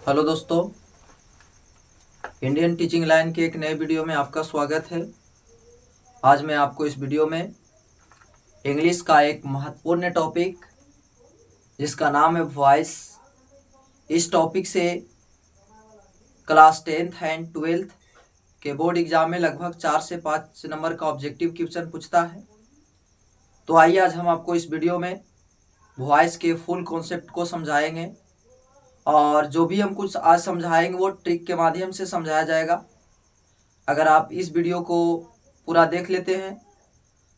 Hello दोस्तों, Indian teaching line के एक नए वीडियो में आपका स्वागत है। आज मैं आपको इस वीडियो में इंग्लिश का एक महत्वपूर्ण टॉपिक जिसका नाम है वॉइस, इस टॉपिक से क्लास 10th एंड 12th के बोर्ड एग्जाम में लगभग 4 से 5 नंबर का ऑब्जेक्टिव क्वेश्चन पूछता है। तो आइए आज हम आपको इस वीडियो में वॉइस के फुल कॉन्सेप्ट को समझाएंगे और जो भी हम कुछ आज समझाएंगे वो ट्रिक के माध्यम से समझाया जाएगा। अगर आप इस वीडियो को पूरा देख लेते हैं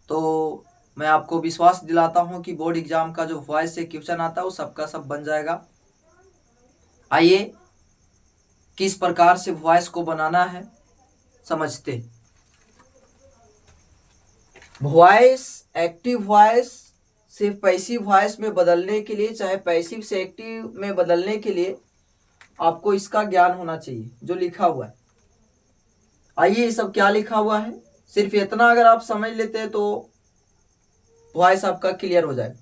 तो मैं आपको विश्वास दिलाता हूं कि बोर्ड एग्जाम का जो वॉइस से क्वेश्चन आता है वो सबका सब बन जाएगा। आइए किस प्रकार से वॉइस को बनाना है समझते। वॉइस, एक्टिव वॉइस से पैसिव वॉइस में बदलने के लिए, चाहे पैसिव से एक्टिव में बदलने के लिए आपको इसका ज्ञान होना चाहिए जो लिखा हुआ है। आइए ये सब क्या लिखा हुआ है, सिर्फ इतना अगर आप समझ लेते हैं तो वॉइस आपका क्लियर हो जाए।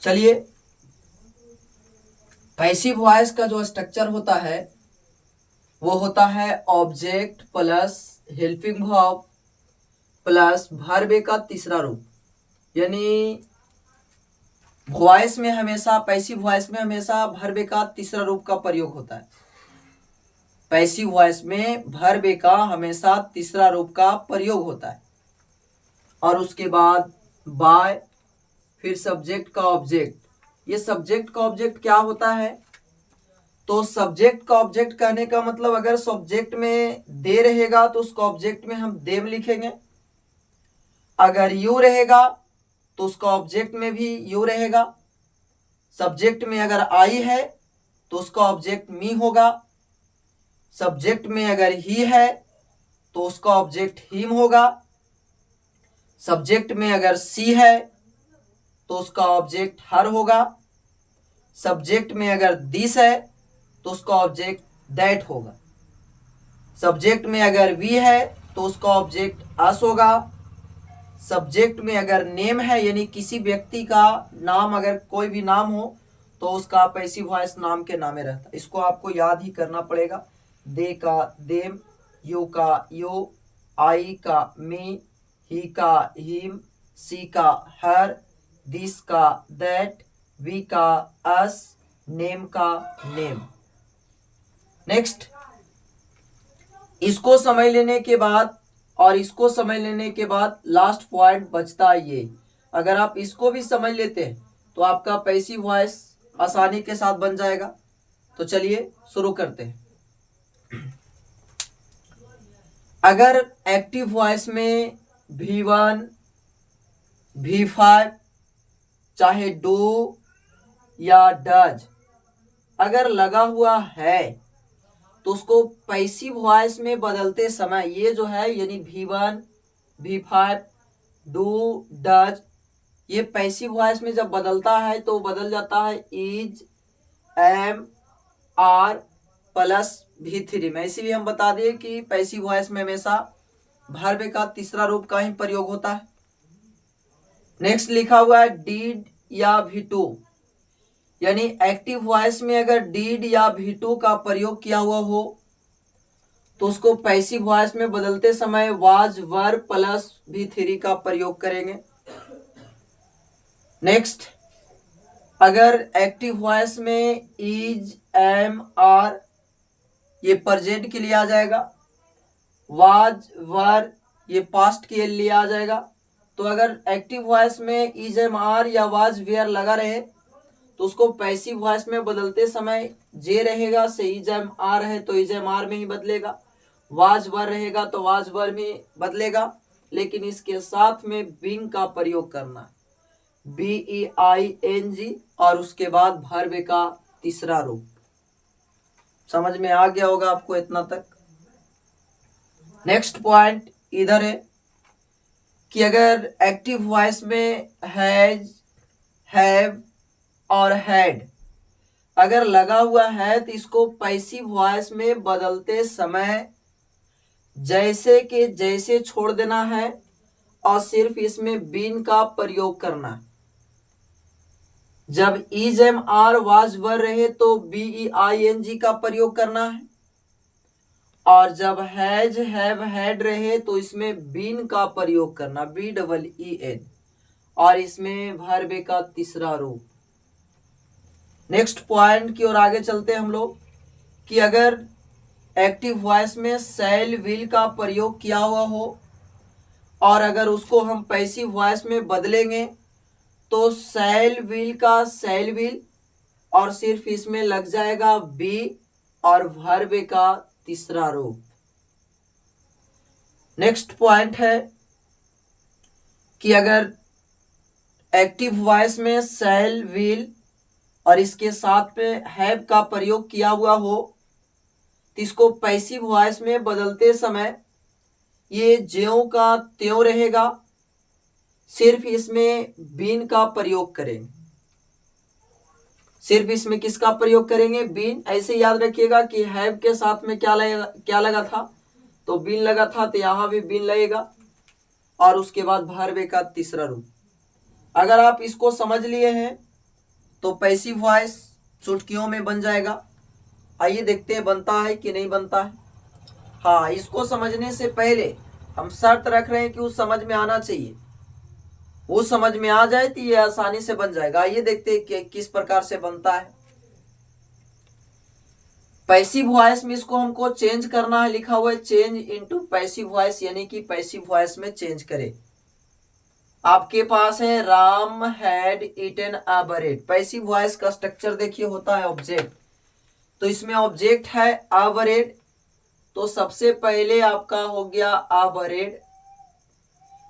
चलिए, पैसिव वॉइस का जो स्ट्रक्चर होता है वो होता है object plus helping verb plus verb का तीसरा रूप। यानी वॉइस में हमेशा, पैसिव वॉइस में हमेशा वर्ब का तीसरा रूप का प्रयोग होता है। पैसिव वॉइस में वर्ब का हमेशा तीसरा रूप का प्रयोग होता है और उसके बाद बाय, फिर सब्जेक्ट का ऑब्जेक्ट। ये सब्जेक्ट का ऑब्जेक्ट क्या होता है? तो सब्जेक्ट का ऑब्जेक्ट कहने का मतलब, अगर सब्जेक्ट में दे रहेगा तो उसका ऑब्जेक्ट में हम देम लिखेंगे। अगर यू रहेगा तो उसका ऑब्जेक्ट में भी यू रहेगा। सब्जेक्ट में अगर आई है तो उसका ऑब्जेक्ट मी होगा। सब्जेक्ट में अगर ही है तो उसका ऑब्जेक्ट हिम होगा। सब्जेक्ट में अगर सी है तो उसका ऑब्जेक्ट हर होगा। सब्जेक्ट में अगर दिस है तो उसका ऑब्जेक्ट दैट होगा। सब्जेक्ट में अगर वी है तो उसका ऑब्जेक्ट अस होगा। सब्जेक्ट में अगर नेम है, यानी किसी व्यक्ति का नाम, अगर कोई भी नाम हो तो उसका पैसिव वॉइस नाम के नामे रहता है। इसको आपको याद ही करना पड़ेगा। दे का देम, यू का यू, आई का मी, ही का हिम, सी का हर, दिस का दैट, वी का अस, नेम का नेम। नेक्स्ट, इसको समझ लेने के बाद और इसको समझ लेने के बाद लास्ट पॉइंट बचता है ये। अगर आप इसको भी समझ लेते हैं तो आपका पैसिव वॉइस आसानी के साथ बन जाएगा। तो चलिए शुरू करते हैं। अगर एक्टिव वॉइस में V1, V5 चाहे डू या डज अगर लगा हुआ है तो उसको पैसिव वॉइस में बदलते समय ये जो है, यानी V1, V5, डू, डज, ये पैसिव वॉइस में जब बदलता है तो बदल जाता है is, am, are plus V3 में। इसी भी हम बता दें कि पैसिव वॉइस में हमेशा वर्ब का तीसरा रूप का ही प्रयोग होता है। नेक्स्ट लिखा हुआ है डीड या V2, यानी एक्टिव वॉइस में अगर डीड या V2 का प्रयोग किया हुआ हो तो उसको पैसिव वॉइस में बदलते समय वाज, वर प्लस V3 का प्रयोग करेंगे। नेक्स्ट, अगर एक्टिव वॉइस में इज, एम, आर ये प्रेजेंट के लिए आ जाएगा। वाज, वर ये पास्ट के लिए आ जाएगा। तो अगर एक्टिव वॉइस में इज, एम, आर या वाज, वेयर लगा रहे तो उसको पैसिव वॉइस में बदलते समय जे रहेगा से इज, एम, आर है तो इज, एम, आर में ही बदलेगा। वाज, वर रहेगा तो वाज, वर में बदलेगा। लेकिन इसके साथ में बिंग का प्रयोग करना है, BEING, और उसके बाद वर्ब का तीसरा रूप। समझ में आ गया होगा आपको इतना तक। नेक्स्ट पॉइंट इधर है कि अगर एक्टिव वॉइस में हैज, हैव और हैड अगर लगा हुआ है तो इसको पैसिव वॉइस में बदलते समय जैसे के जैसे छोड़ देना है और सिर्फ इसमें बीन का प्रयोग करना है। जब is am are was were रहे तो B E I N G का प्रयोग करना है, और जब हैज हैव हैड रहे तो इसमें बीन का प्रयोग करना, बी डबल ई एन, और इसमें वर्ब का तीसरा रूप। नेक्स्ट पॉइंट की ओर आगे चलते हैं हम लोग कि अगर एक्टिव वॉइस में शैल विल का प्रयोग किया हुआ हो और अगर उसको हम पैसिव वॉइस में बदलेंगे तो शैल विल का शैल विल, और सिर्फ इसमें लग जाएगा बी और वर्ब का तीसरा रूप। नेक्स्ट पॉइंट है कि अगर एक्टिव वॉइस में शैल विल और इसके साथ में हैव का प्रयोग किया हुआ हो तो इसको पैसिव वॉइस में बदलते समय ये ज्यों का त्यों रहेगा, सिर्फ इसमें बीन का प्रयोग करेंगे। सिर्फ इसमें किसका प्रयोग करेंगे? बीन। ऐसे याद रखिएगा कि हैव के साथ में क्या लगा था, तो बीन लगा था, तो यहां भी बीन लगेगा, और उसके बाद वर्ब का तीसरा रूप। अगर आप इसको समझ लिए हैं तो पैसिव वॉइस चुटकियों में बन जाएगा। आइए देखते हैं बनता है कि नहीं बनता है। हाँ, इसको समझने से पहले हम शर्त रख रहे हैं कि वो समझ में आना चाहिए। वो समझ में आ जाए तो ये आसानी से बन जाएगा। आइए देखते हैं कि किस प्रकार से बनता है। पैसिव वॉइस में इसको हमको चेंज करना है, लिखा हुआ है चेंज इनटू पैसिव वॉइस, यानी कि पैसिव वॉइस में चेंज करें। आपके पास है Ram had eaten a bread. Passive voice का स्ट्रक्चर देखिए होता है ऑब्जेक्ट, तो इसमें ऑब्जेक्ट है अ ब्रेड, तो सबसे पहले आपका हो गया अ ब्रेड।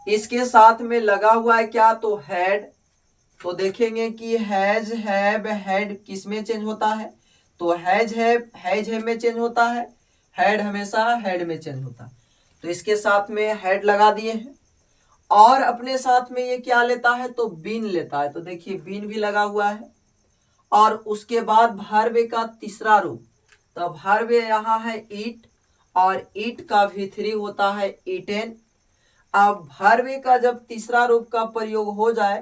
इसके साथ में लगा हुआ है क्या, तो हैड, तो देखेंगे कि हैज हैव हैड किस में चेंज होता है, तो हैज हैव में चेंज होता है, हैड हमेशा हैड में चेंज होता है। तो इसके साथ में हैड लगा दिए हैं, और अपने साथ में ये क्या लेता है, तो बीन लेता है, तो देखिए बीन भी लगा हुआ है। और उसके बाद वर्ब का तीसरा रूप, तो वर्ब यहाँ है ईट, और ईट का V3 होता है ईटेन। अब वर्ब का जब तीसरा रूप का प्रयोग हो जाए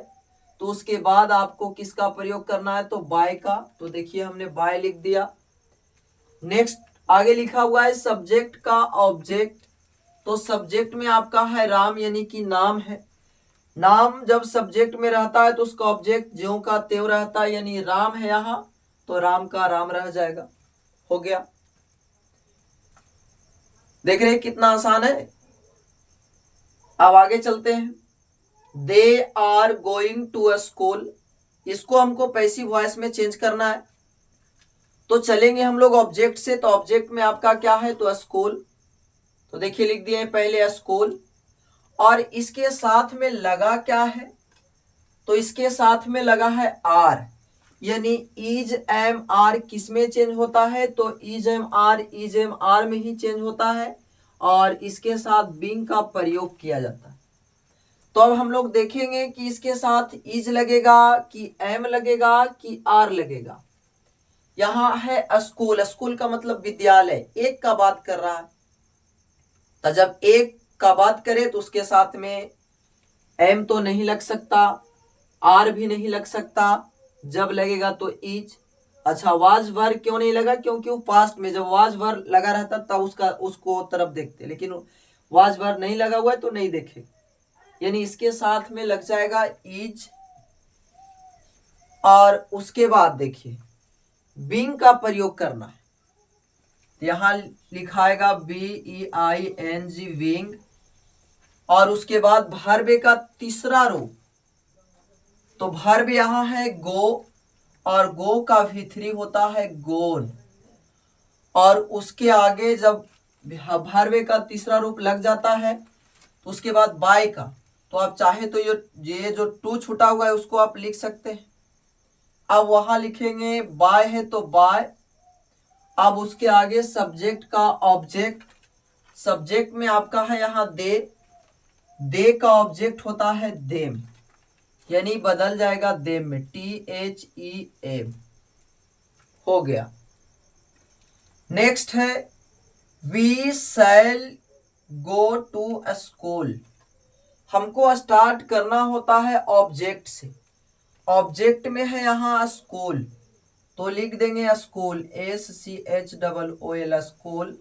तो उसके बाद आपको किसका प्रयोग करना है, तो बाय का, तो देखिए हमने बाय लिख दिया। नेक्स्ट आगे लिखा हुआ है सब्जेक्ट का ऑब्जेक्ट, तो सब्जेक्ट में आपका है राम, यानी कि नाम है। नाम जब सब्जेक्ट में रहता है तो उसका ऑब्जेक्ट ज्यों का त्यों रहता है, यानी राम है यहाँ, तो राम का राम रह जाएगा। हो गया। देख रहे हैं कितना आसान है। अब आगे चलते हैं। They are going to a school, इसको हमको पैसिव वॉइस में चेंज करना है, तो चलेंगे हम लोग ऑब्जेक्ट से। तो ऑब्जेक्ट में आपका क्या है, तो स्कूल, तो देखिए लिख दिए पहले स्कूल, और इसके साथ में लगा क्या है, तो इसके साथ में लगा है आर, यानी इज एम आर किस में चेंज होता है, तो इज एम आर में ही चेंज होता है, और इसके साथ बीइंग का प्रयोग किया जाता है। तो अब हम लोग देखेंगे कि इसके साथ इज लगेगा कि एम लगेगा कि आर लगेगा। यहाँ है स्कूल, स्कूल का मतलब विद्यालय, एक का बात कर रहा है, तो जब एक का बात करे तो उसके साथ में एम तो नहीं लग सकता, आर भी नहीं लग सकता, जब लगेगा तो इज। अच्छा, वाज वर क्यों नहीं लगा, क्योंकि वो पास्ट में जब वाज वर लगा रहता तब उसको तरफ देखते, लेकिन वाज वर नहीं लगा हुआ है तो नहीं देखे, यानी इसके साथ में लग जाएगा इज। और उसके बाद देखिए बीइंग का प्रयोग करना है, यहां लिखाएगा BEING बीइंग, और उसके बाद वर्ब का तीसरा रूप, तो वर्ब यहां है गो, और गो का V3 होता है गोन, और उसके आगे जब वर्ब का तीसरा रूप लग जाता है तो उसके बाद बाय का, तो आप चाहे तो ये जो टू छूटा हुआ है उसको आप लिख सकते हैं। अब वहां लिखेंगे बाय है तो बाय। अब उसके आगे सब्जेक्ट का ऑब्जेक्ट, सब्जेक्ट में आपका है यहाँ दे का ऑब्जेक्ट होता है देम, यानी बदल जाएगा देम में, THEM। हो गया। नेक्स्ट है we shall go to school, हमको स्टार्ट करना होता है ऑब्जेक्ट से, ऑब्जेक्ट में है यहाँ स्कूल, तो लिख देंगे स्कूल, SCHOOL स्कूल।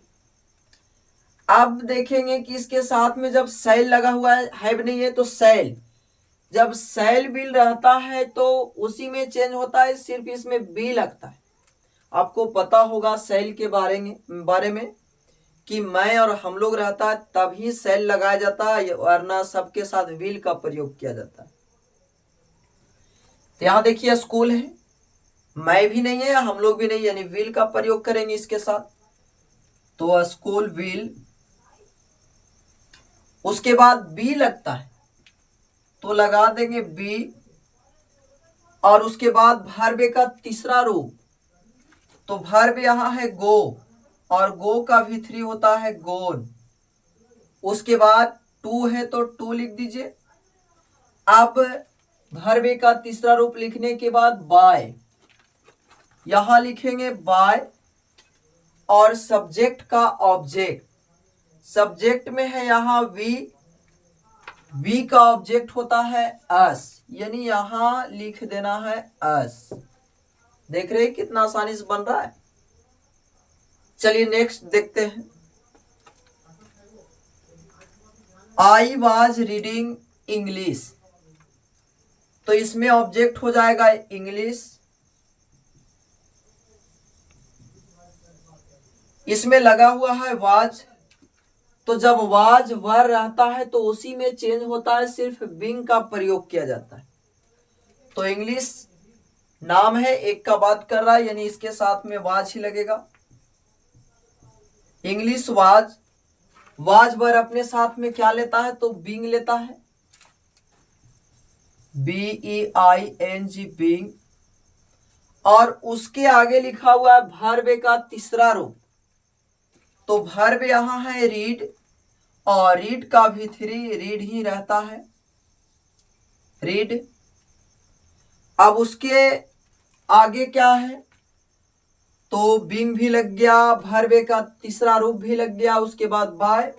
अब देखेंगे कि इसके साथ में जब सेल लगा हुआ है, हैव नहीं है तो सेल, जब सेल बिल रहता है तो उसी में चेंज होता है, सिर्फ इसमें बी लगता है। आपको पता होगा सेल के बारे में कि मैं और हम लोग रहता है तभी सेल लगाया जाता है, वरना सबके साथ विल का प्रयोग किया जाता है। तो यहां देखिए स्कूल है, मैं भी नहीं है या हम लोग भी नहीं, यानी विल का प्रयोग करेंगे इसके साथ, तो स्कूल विल। उसके बाद बी लगता है तो लगा देंगे बी, और उसके बाद वर्ब का तीसरा रूप, तो वर्ब यहां है गो, और गो का V3 होता है गोन। उसके बाद टू है तो टू लिख दीजिए। अब वर्ब का तीसरा रूप लिखने के बाद बाय, यहां लिखेंगे बाय, और सब्जेक्ट का ऑब्जेक्ट, सब्जेक्ट में है यहां वी का ऑब्जेक्ट होता है अस, यानी यहां लिख देना है अस। देख रहे हैं कितना आसानी से बन रहा है। चलिए नेक्स्ट देखते हैं। आई वॉज रीडिंग इंग्लिश, तो इसमें ऑब्जेक्ट हो जाएगा इंग्लिश। इसमें लगा हुआ है वाज, तो जब वाज वर रहता है तो उसी में चेंज होता है, सिर्फ बिंग का प्रयोग किया जाता है। तो इंग्लिश नाम है, एक का बात कर रहा है, यानी इसके साथ में वाज ही लगेगा। इंग्लिश वाज, वाज वर अपने साथ में क्या लेता है तो बिंग लेता है, BEING बिंग। और उसके आगे लिखा हुआ है वर्ब का तीसरा रूप, तो वर्ब यहां है रीड, और रीड का V3 रीड ही रहता है, रीड। अब उसके आगे क्या है तो बिंग भी लग गया, वर्ब का तीसरा रूप भी लग गया, उसके बाद बाय,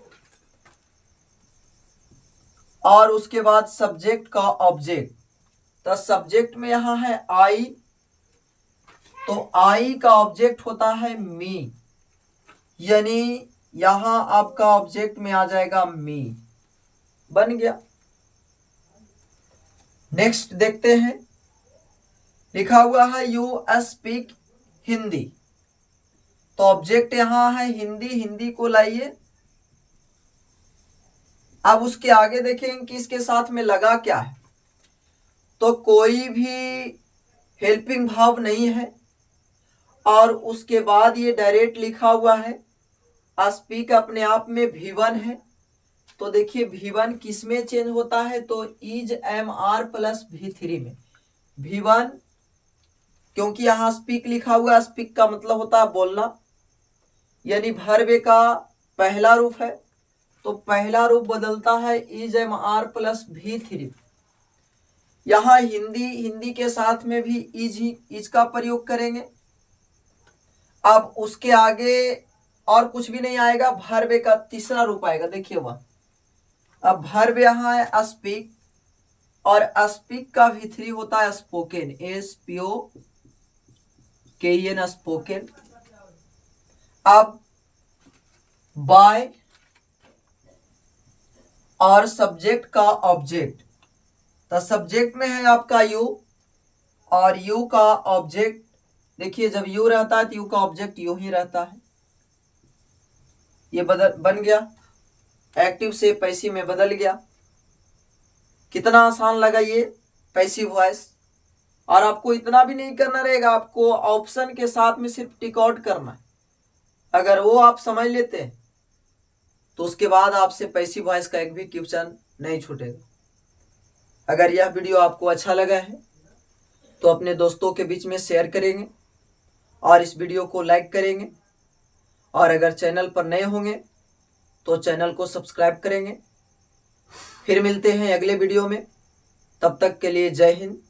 और उसके बाद सब्जेक्ट का ऑब्जेक्ट। तो सब्जेक्ट में यहां है आई, तो आई का ऑब्जेक्ट होता है मी, यानी यहां आपका ऑब्जेक्ट में आ जाएगा मी, बन गया। नेक्स्ट देखते हैं। लिखा हुआ है यू स्पीक हिंदी, तो ऑब्जेक्ट यहां है हिंदी, हिंदी को लाइए। अब उसके आगे देखेंगे कि इसके साथ में लगा क्या है, तो कोई भी हेल्पिंग भाव नहीं है, और उसके बाद ये डायरेक्ट लिखा हुआ है स्पीक, अपने आप में V1 है। तो देखिए V1 किस में चेंज होता है तो इज MR प्लस V3 में, V1, क्योंकि यहां स्पीक लिखा हुआ है, स्पीक का मतलब होता है बोलना, यानी वर्ब का पहला रूप है, तो पहला रूप बदलता है इज MR प्लस V3। यहां हिंदी, हिंदी के साथ में भी इज का प्रयोग करेंगे। अब उसके आगे और कुछ भी नहीं आएगा, वर्ब का तीसरा रूप आएगा, देखिए वह। अब वर्ब यहां है स्पीक, और स्पीक का V3 होता है स्पोकन, SPOKEN, स्पोकन। अब बाय, और सब्जेक्ट का ऑब्जेक्ट, तो सब्जेक्ट में है आपका यू, और यू का ऑब्जेक्ट, देखिए जब यू रहता है तो यू का ऑब्जेक्ट यू ही रहता है। ये बन गया, एक्टिव से पैसिव में बदल गया। कितना आसान लगा ये पैसिव वॉइस। और आपको इतना भी नहीं करना रहेगा, आपको ऑप्शन के साथ में सिर्फ टिक आउट करना है। अगर वो आप समझ लेते हैं तो उसके बाद आपसे पैसिव वॉइस का एक भी क्वेश्चन नहीं छूटेगा। अगर यह वीडियो आपको अच्छा लगा है तो अपने दोस्तों के बीच में शेयर करेंगे, और इस वीडियो को लाइक करेंगे, और अगर चैनल पर नए होंगे तो चैनल को सब्सक्राइब करेंगे। फिर मिलते हैं अगले वीडियो में, तब तक के लिए जय हिंद,